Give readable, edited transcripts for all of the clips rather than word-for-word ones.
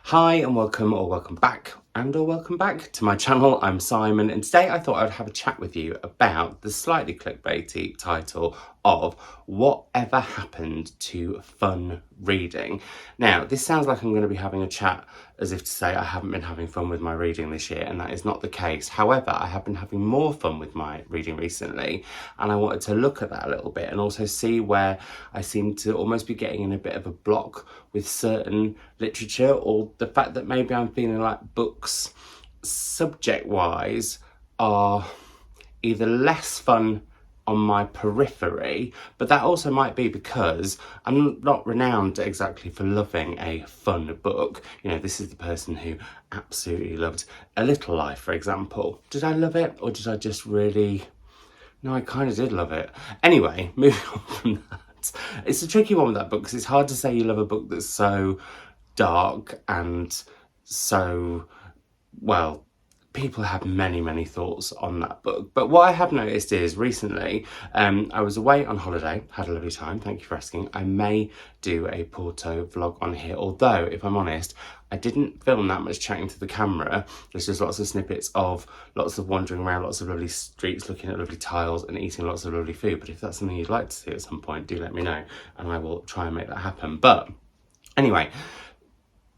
Hi and welcome or welcome back to my channel. I'm Simon and today I thought I'd have a chat with you about the slightly clickbaity title of Whatever Happened to Fun Reading. Now this sounds like I'm going to be having a chat as if to say I haven't been having fun with my reading this year, and that is not the case. However, I have been having more fun with my reading recently and I wanted to look at that a little bit and also see where I seem to almost be getting in a bit of a block with certain literature, or the fact that maybe I'm feeling like books subject-wise are either less fun on my periphery, but that also might be because I'm not renowned exactly for loving a fun book. You know, this is the person who absolutely loved A Little Life, for example. Did I love it, or did I just really... No, I kind of did love it. Anyway, moving on from that. It's a tricky one with that book because it's hard to say you love a book that's so dark and so, well, people have many thoughts on that book. But what I have noticed is recently, I was away on holiday, had a lovely time, thank you for asking. I may do a Porto vlog on here, although if I'm honest, I didn't film that much chatting to the camera. There's just lots of snippets of lots of wandering around, lots of lovely streets, looking at lovely tiles and eating lots of lovely food. But if that's something you'd like to see at some point, do let me know and I will try and make that happen. But anyway,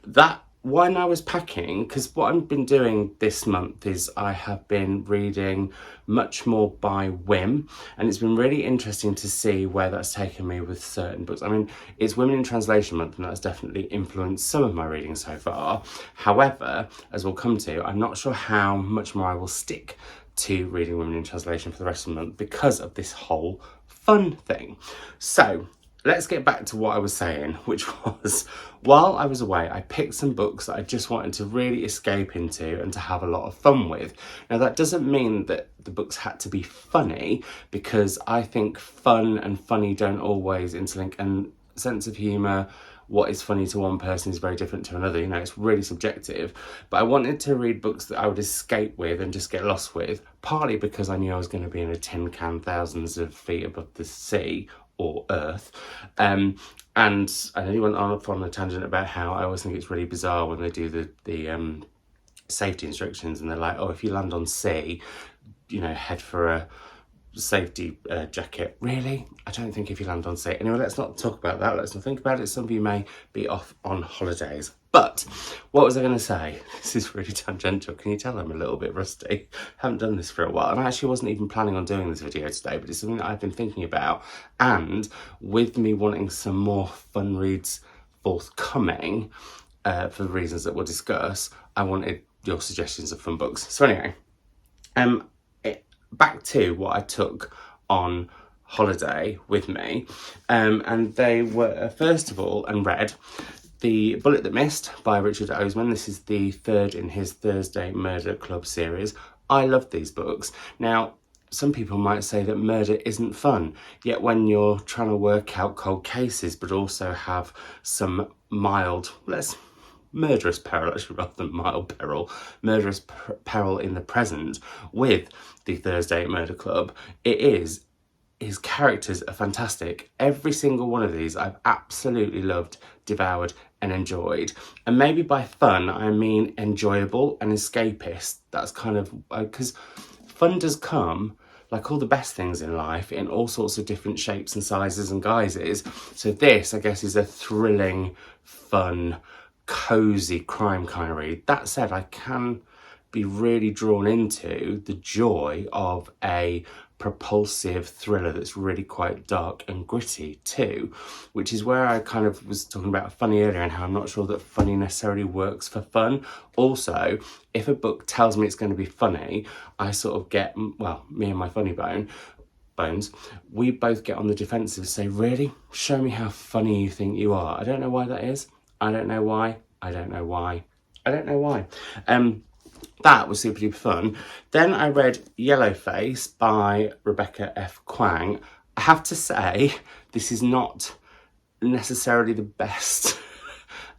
that when I was packing, because what I've been doing this month is I have been reading much more by whim, and it's been really interesting to see where that's taken me with certain books. I mean, it's Women in Translation Month and that's definitely influenced some of my reading so far. However, as we'll come to, I'm not sure how much more I will stick to reading Women in Translation for the rest of the month because of this whole fun thing. So let's get back to what I was saying, which was, while I was away, I picked some books that I just wanted to really escape into and to have a lot of fun with. Now, that doesn't mean that the books had to be funny, because I think fun and funny don't always interlink, and sense of humour, what is funny to one person is very different to another. You know, it's really subjective. But I wanted to read books that I would escape with and just get lost with, partly because I knew I was going to be in a tin can thousands of feet above the sea, or earth, and I nearly went on a tangent about how I always think it's really bizarre when they do the safety instructions and they're like, oh, if you land on sea, you know, head for a safety jacket. Really? I don't think if you land on sea. Anyway, let's not talk about that. Let's not think about it. Some of you may be off on holidays. But what was I going to say? This is really tangential. Can you tell I'm a little bit rusty? Haven't done this for a while, and I actually wasn't even planning on doing this video today, but it's something that I've been thinking about, and with me wanting some more fun reads forthcoming, for the reasons that we'll discuss, I wanted your suggestions of fun books. So anyway, back to what I took on holiday with me, and they were, first of all, and read The Bullet That Missed by Richard Oseman. This is the third in his Thursday Murder Club series. I love these books. Now, some people might say that murder isn't fun, yet when you're trying to work out cold cases but also have some mild, murderous peril, actually, rather than mild peril, murderous peril in the present with the Thursday Murder Club, his characters are fantastic. Every single one of these I've absolutely loved, devoured and enjoyed. And maybe by fun I mean enjoyable and escapist. That's kind of, because fun does come, like all the best things in life, in all sorts of different shapes and sizes and guises. So this, I guess, is a thrilling, fun, cozy crime kind of read. That said, I can be really drawn into the joy of a propulsive thriller that's really quite dark and gritty too, which is where I kind of was talking about funny earlier and how I'm not sure that funny necessarily works for fun. Also, if a book tells me it's going to be funny, I sort of get, well, me and my funny bones, we both get on the defensive, say, really? Show me how funny you think you are. I don't know why that is. I don't know why. That was super duper fun. Then I read Yellowface by Rebecca F. Kuang. I have to say, this is not necessarily the best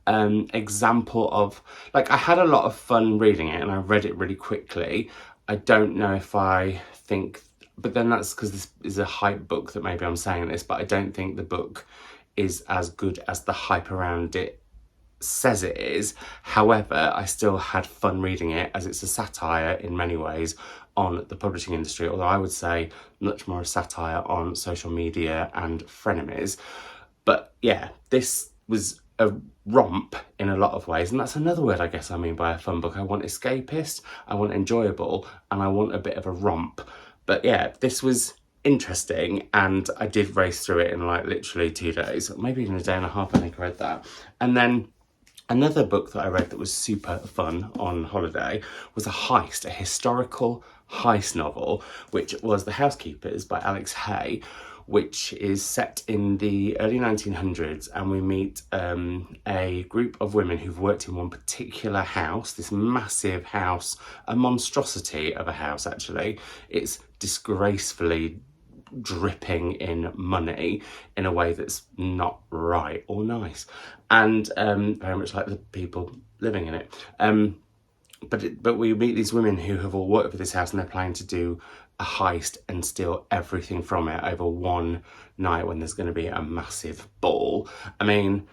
example of, like, I had a lot of fun reading it and I read it really quickly. I don't know if I think, but then that's because this is a hype book that maybe I'm saying this, but I don't think the book is as good as the hype around it says it is. However, I still had fun reading it, as it's a satire in many ways on the publishing industry, although I would say much more a satire on social media and frenemies. But yeah, this was a romp in a lot of ways, and that's another word I guess I mean by a fun book. I want escapist, I want enjoyable, and I want a bit of a romp. But yeah, this was interesting, and I did race through it in like literally 2 days, maybe even a day and a half. I think I read that. And then another book that I read that was super fun on holiday was a historical heist novel, which was The Housekeepers by Alex Hay, which is set in the early 1900s, and we meet a group of women who've worked in one particular house, this massive house, a monstrosity of a house actually. It's disgracefully dripping in money in a way that's not right or nice, and very much like the people living in it. But we meet these women who have all worked for this house, and they're planning to do a heist and steal everything from it over one night when there's going to be a massive ball. I mean,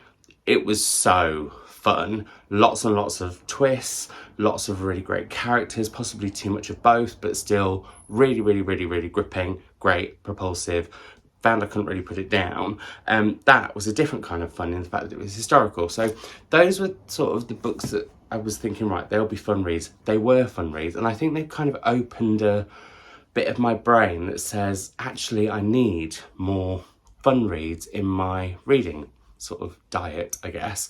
it was so fun. Lots and lots of twists, lots of really great characters, possibly too much of both, but still really, really, really, really gripping, great, propulsive. Found I couldn't really put it down. That was a different kind of fun in the fact that it was historical. So those were sort of the books that I was thinking, right, they'll be fun reads. They were fun reads, and I think they've kind of opened a bit of my brain that says, actually, I need more fun reads in my reading sort of diet, I guess.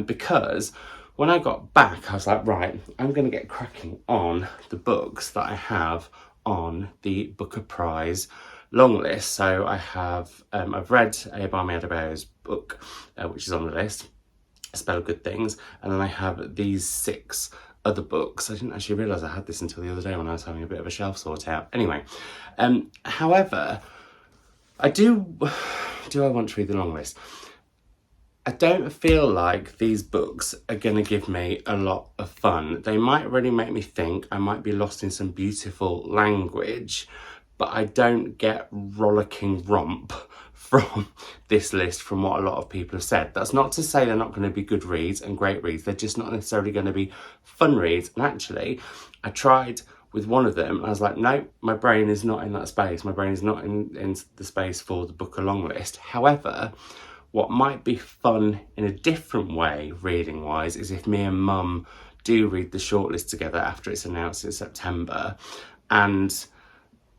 Because when I got back, I was like, right, I'm going to get cracking on the books that I have on the Booker Prize long list. So I have, I've read Barmy Adebayo's book, which is on the list, Spell Good Things, and then I have these 6 other books. I didn't actually realise I had this until the other day when I was having a bit of a shelf sort out. Anyway, however, do I want to read the long list? I don't feel like these books are going to give me a lot of fun. They might really make me think. I might be lost in some beautiful language, but I don't get rollicking romp from this list from what a lot of people have said. That's not to say they're not going to be good reads and great reads. They're just not necessarily going to be fun reads. And actually, I tried with one of them, and I was like, no, my brain is not in that space. My brain is not in the space for the Booker long list. However, what might be fun in a different way, reading wise, is if me and Mum do read the shortlist together after it's announced in September.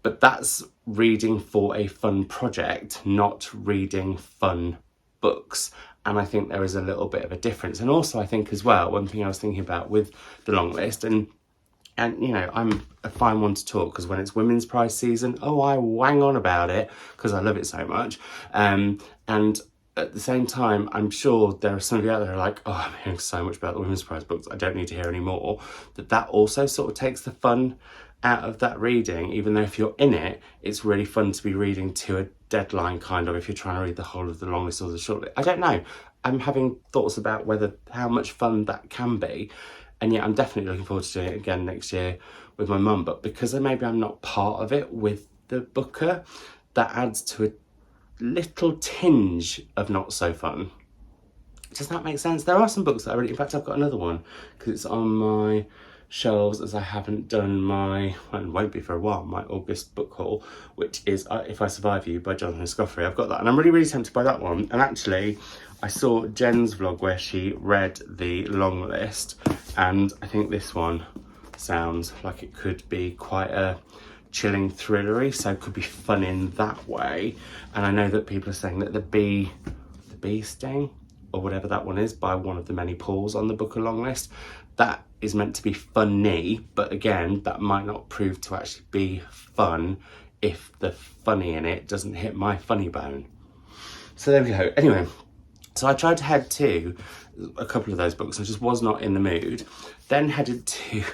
But that's reading for a fun project, not reading fun books. And I think there is a little bit of a difference. And also I think as well, one thing I was thinking about with the long list, and you know, I'm a fine one to talk because when it's Women's Prize season, I wang on about it because I love it so much. And at the same time, I'm sure there are some of you out there who are like, I'm hearing so much about the Women's Prize books, I don't need to hear any more. That also sort of takes the fun out of that reading, even though if you're in it, it's really fun to be reading to a deadline, kind of, if you're trying to read the whole of the long list or the short list. I don't know. I'm having thoughts about how much fun that can be. And yet I'm definitely looking forward to doing it again next year with my mum. But because maybe I'm not part of it with the Booker, that adds to a little tinge of not so fun. Does that make sense? There are some books that I really, in fact, I've got another one because it's on my shelves as I haven't done and won't be for a while, my August book haul, which is If I Survive You by Jonathan Scoffrey. I've got that and I'm really, really tempted by that one. And actually, I saw Jen's vlog where she read the long list, and I think this one sounds like it could be quite a chilling thrillery, so it could be fun in that way. And I know that people are saying that the bee sting, or whatever that one is, by one of the many Pauls on the Booker long list, that is meant to be funny, but again, that might not prove to actually be fun if the funny in it doesn't hit my funny bone. So there we go. Anyway, so I tried to head to a couple of those books. I just was not in the mood. Then headed to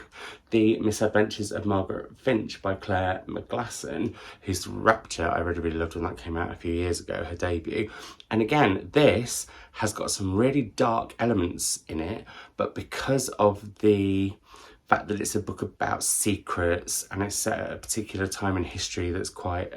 the Misadventures of Margaret Finch by Claire McGlasson, whose Rapture I really, really loved when that came out a few years ago, her debut. And again, this has got some really dark elements in it, but because of the fact that it's a book about secrets and it's set at a particular time in history that's quite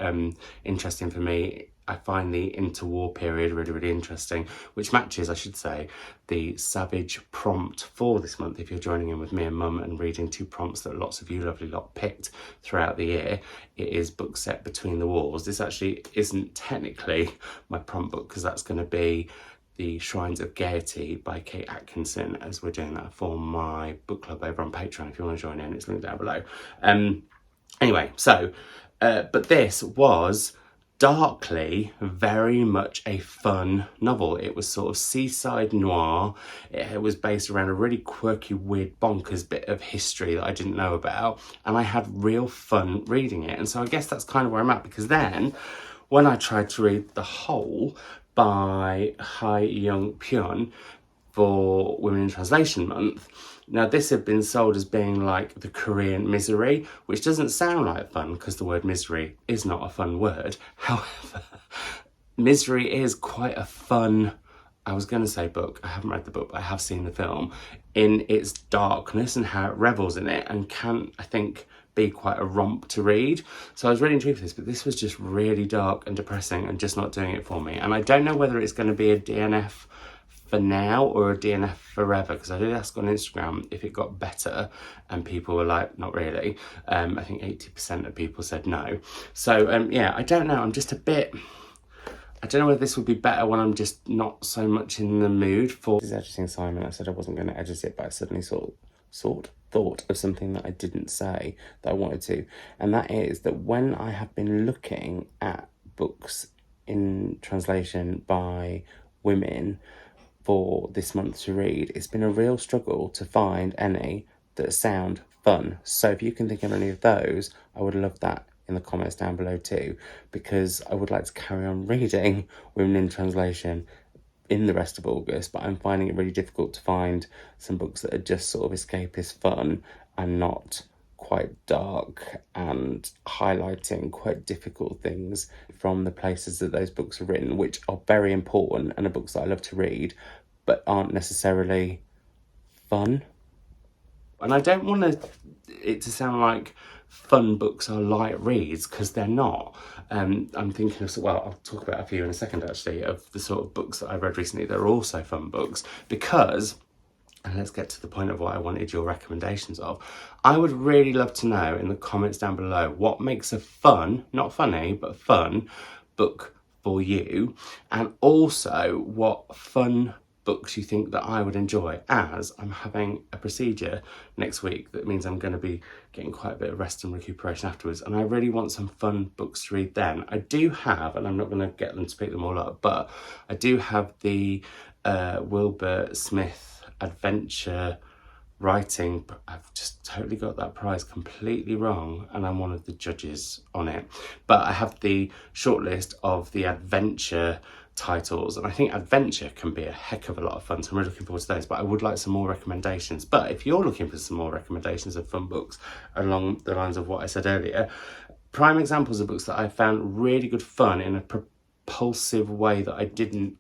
interesting for me. I find the interwar period really, really interesting, which matches, I should say, the savage prompt for this month. If you're joining in with me and Mum and reading 2 prompts that lots of you lovely lot picked throughout the year, it is book set between the wars. This actually isn't technically my prompt book because that's going to be The Shrines of Gaiety by Kate Atkinson, as we're doing that for my book club over on Patreon. If you want to join in, it's linked down below. Anyway, so, but this was darkly very much a fun novel. It was sort of seaside noir. It was based around a really quirky, weird, bonkers bit of history that I didn't know about, and I had real fun reading it. And so I guess that's kind of where I'm at, because then when I tried to read The Whole by Hai Young Pyun for Women in Translation Month, now this had been sold as being like the Korean Misery, which doesn't sound like fun because the word misery is not a fun word. However, Misery is quite a fun, I was going to say book, I haven't read the book, but I have seen the film, in its darkness and how it revels in it, and can, I think, be quite a romp to read. So I was really intrigued with this, but this was just really dark and depressing and just not doing it for me. And I don't know whether it's going to be a DNF for now or a DNF forever, because I did ask on Instagram if it got better and people were like, not really. I think 80% of people said no. So yeah, I don't know, I'm just a bit, I don't know whether this would be better when I'm just not so much in the mood for... This is editing Simon. I said I wasn't going to edit it, but I suddenly thought of something that I didn't say that I wanted to, and that is that when I have been looking at books in translation by women for this month to read, it's been a real struggle to find any that sound fun. So if you can think of any of those, I would love that in the comments down below too, because I would like to carry on reading women in translation in the rest of August, but I'm finding it really difficult to find some books that are just sort of escapist fun and not quite dark and highlighting quite difficult things from the places that those books are written, which are very important and are books that I love to read, but aren't necessarily fun. And I don't want it to sound like fun books are light reads, because they're not. I'm thinking of, well, I'll talk about a few in a second actually, of the sort of books that I've read recently that are also fun books, because, and let's get to the point of what I wanted your recommendations of, I would really love to know in the comments down below what makes a fun, not funny, but fun book for you, and also what fun books you think that I would enjoy, as I'm having a procedure next week that means I'm going to be getting quite a bit of rest and recuperation afterwards, and I really want some fun books to read then. I do have, and I'm not going to get them to pick them all up, but I do have the Wilbur Smith adventure writing, but I've just totally got that prize completely wrong and I'm one of the judges on it. But I have the shortlist of the adventure titles, and I think adventure can be a heck of a lot of fun, so I'm really looking forward to those, but I would like some more recommendations. But if you're looking for some more recommendations of fun books along the lines of what I said earlier, prime examples of books that I found really good fun in a propulsive way that I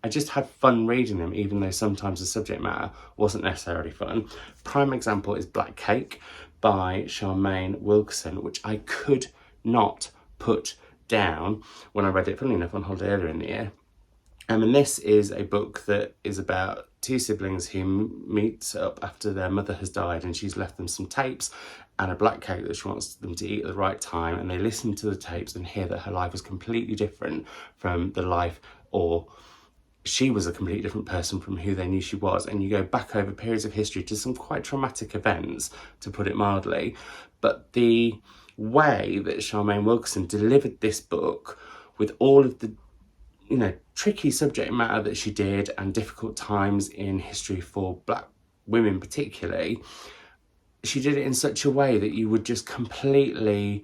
just had fun reading them, even though sometimes the subject matter wasn't necessarily fun. Prime example is Black Cake by Charmaine Wilkerson, which I could not put down when I read it, funnily enough, on holiday earlier in the year. And this is a book that is about 2 siblings who meet up after their mother has died and she's left them some tapes and a black cake that she wants them to eat at the right time, and they listen to the tapes and hear that her life was completely different from the life, or she was a completely different person from who they knew she was, and you go back over periods of history to some quite traumatic events, to put it mildly. But the way that Charmaine Wilkerson delivered this book, with all of the tricky subject matter that she did and difficult times in history for black women particularly, she did it in such a way that you would just completely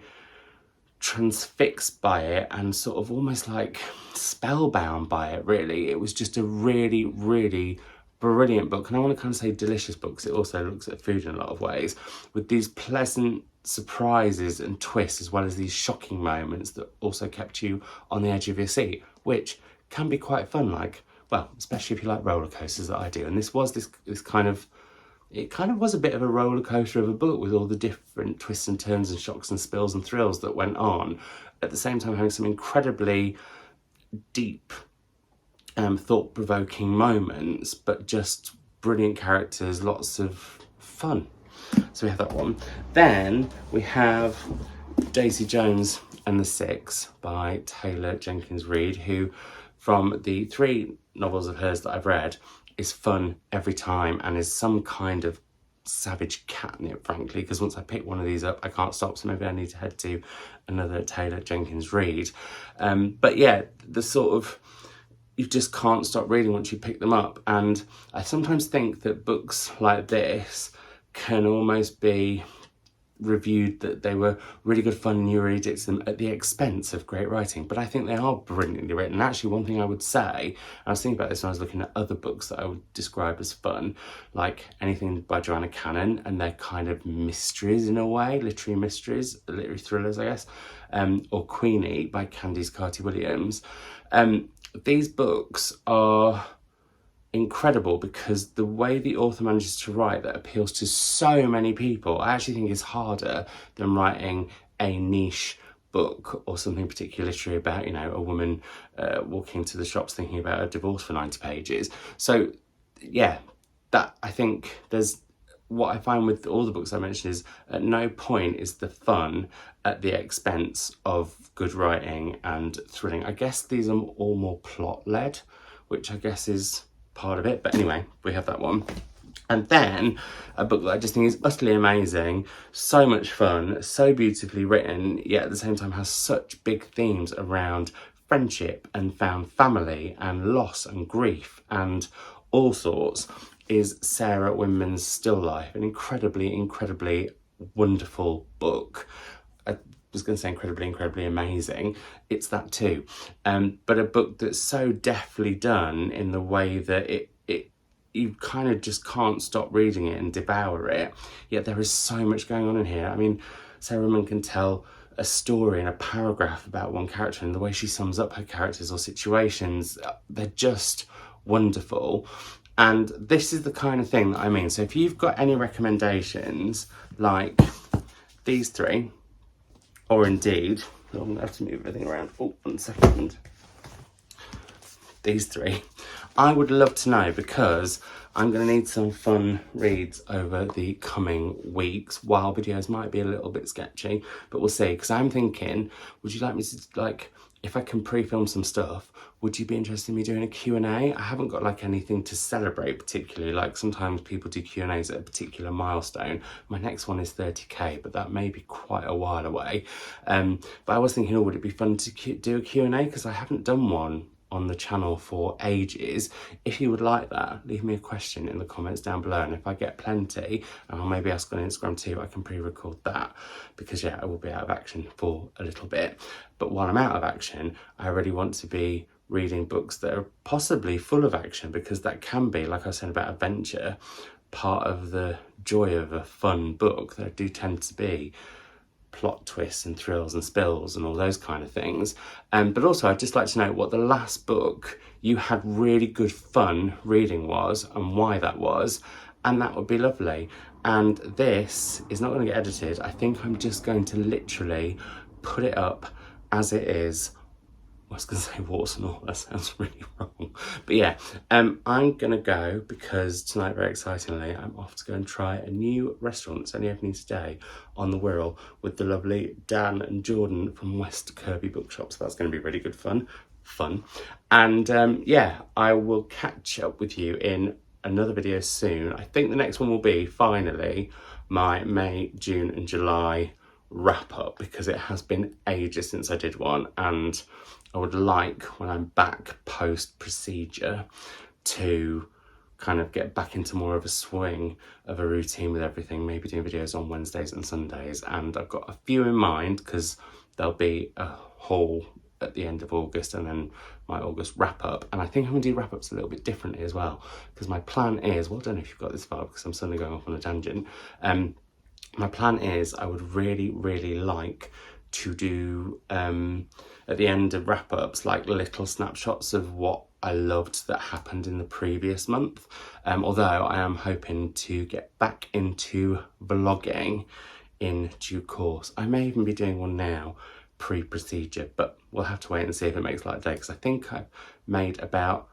transfixed by it and sort of almost like spellbound by it, really. It was just a really, really brilliant book. And I want to kind of say delicious book, because it also looks at food in a lot of ways, with these pleasant surprises and twists, as well as these shocking moments that also kept you on the edge of your seat, which can be quite fun, like, well, especially if you like roller coasters that I do. And this was this kind of, it kind of was a bit of a roller coaster of a book with all the different twists and turns and shocks and spills and thrills that went on, at the same time having some incredibly deep, thought-provoking moments, but just brilliant characters, lots of fun. So we have that one. Then we have Daisy Jones and the Six by Taylor Jenkins Reid, who, from the 3 novels of hers that I've read, is fun every time and is some kind of savage catnip, frankly, because once I pick one of these up, I can't stop, so maybe I need to head to another Taylor Jenkins Reid. But yeah, the sort of, you just can't stop reading once you pick them up. And I sometimes think that books like this can almost be reviewed that they were really good fun and you really addicted them at the expense of great writing, but I think they are brilliantly written. Actually, one thing I would say, I was thinking about this when I was looking at other books that I would describe as fun, like anything by Joanna Cannon, and they're kind of mysteries in a way, literary mysteries, literary thrillers, I guess, or Queenie by Candice Carty-Williams. These books are incredible because the way the author manages to write that appeals to so many people, I actually think is harder than writing a niche book or something particularly literary about, you know, a woman walking to the shops thinking about a divorce for 90 pages. So yeah, that, I think there's, what I find with all the books I mentioned is at no point is the fun at the expense of good writing and thrilling. I guess these are all more plot led, which I guess is part of it, but anyway, we have that one. And then a book that I just think is utterly amazing, so much fun, so beautifully written, yet at the same time has such big themes around friendship and found family and loss and grief and all sorts, is Sarah Winman's Still Life, an incredibly wonderful book. I was going to say incredibly amazing. It's that too. But a book that's so deftly done in the way that it you kind of just can't stop reading it and devour it. Yet there is so much going on in here. I mean, Sarah Winman can tell a story in a paragraph about one character, and the way she sums up her characters or situations, they're just wonderful. And this is the kind of thing that I mean. So if you've got any recommendations like these 3, or indeed, I'm going to have to move everything around. Oh, 1 second. These 3, I would love to know, because I'm going to need some fun reads over the coming weeks, while videos might be a little bit sketchy, but we'll see. Because I'm thinking, would you like me to, like, if I can pre-film some stuff, would you be interested in me doing a Q&A? I haven't got like anything to celebrate particularly. Like sometimes people do Q&As at a particular milestone. My next one is 30k, but that may be quite a while away. But I was thinking, oh, would it be fun to do a Q&A? Because I haven't done one on the channel for ages. If you would like that, leave me a question in the comments down below, and if I get plenty, and I'll maybe ask on Instagram too, I can pre-record that, because yeah, I will be out of action for a little bit. But while I'm out of action, I really want to be reading books that are possibly full of action, because that can be, like I was saying about adventure, part of the joy of a fun book. There do tend to be plot twists and thrills and spills and all those kind of things. But also I'd just like to know what the last book you had really good fun reading was and why that was, and that would be lovely. And this is not going to get edited. I think I'm just going to literally put it up as it is. I was going to say warts and all, that sounds really wrong. But yeah, I'm going to go, because tonight, very excitingly, I'm off to go and try a new restaurant that's only opening today on the Wirral with the lovely Dan and Jordan from West Kirby Bookshop. So that's going to be really good fun. And yeah, I will catch up with you in another video soon. I think the next one will be, finally, my May, June and July wrap up, because it has been ages since I did one, and I would like, when I'm back post procedure, to kind of get back into more of a swing of a routine with everything, maybe doing videos on Wednesdays and Sundays. And I've got a few in mind, because there'll be a haul at the end of August and then my August wrap up. And I think I'm gonna do wrap ups a little bit differently as well, because my plan is, well, I don't know if you've got this far, because I'm suddenly going off on a tangent. My plan is, I would really like to do at the end of wrap-ups like little snapshots of what I loved that happened in the previous month. Although I am hoping to get back into vlogging in due course. I may even be doing one now, pre-procedure, but we'll have to wait and see if it makes light of day, because I think I've made about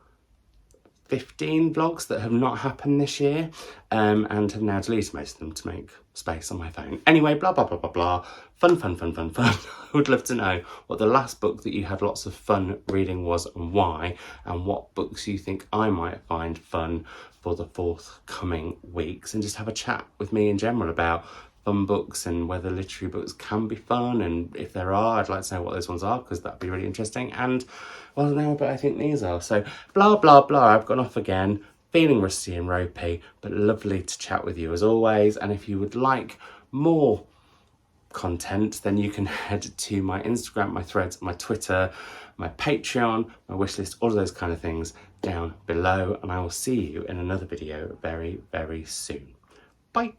15 vlogs that have not happened this year, and have now deleted most of them to make space on my phone. Anyway, blah, blah, blah, blah, blah. Fun. I would love to know what the last book that you had lots of fun reading was and why, and what books you think I might find fun for the forthcoming weeks, and just have a chat with me in general about fun books and whether literary books can be fun, and if there are, I'd like to know what those ones are, because that'd be really interesting. And well, now, but I think these are. So blah, blah, blah, I've gone off again, feeling rusty and ropey, but lovely to chat with you as always. And if you would like more content, then you can head to my Instagram, my Threads, my Twitter, my Patreon, my wishlist, all of those kind of things down below. And I will see you in another video very, very soon. Bye.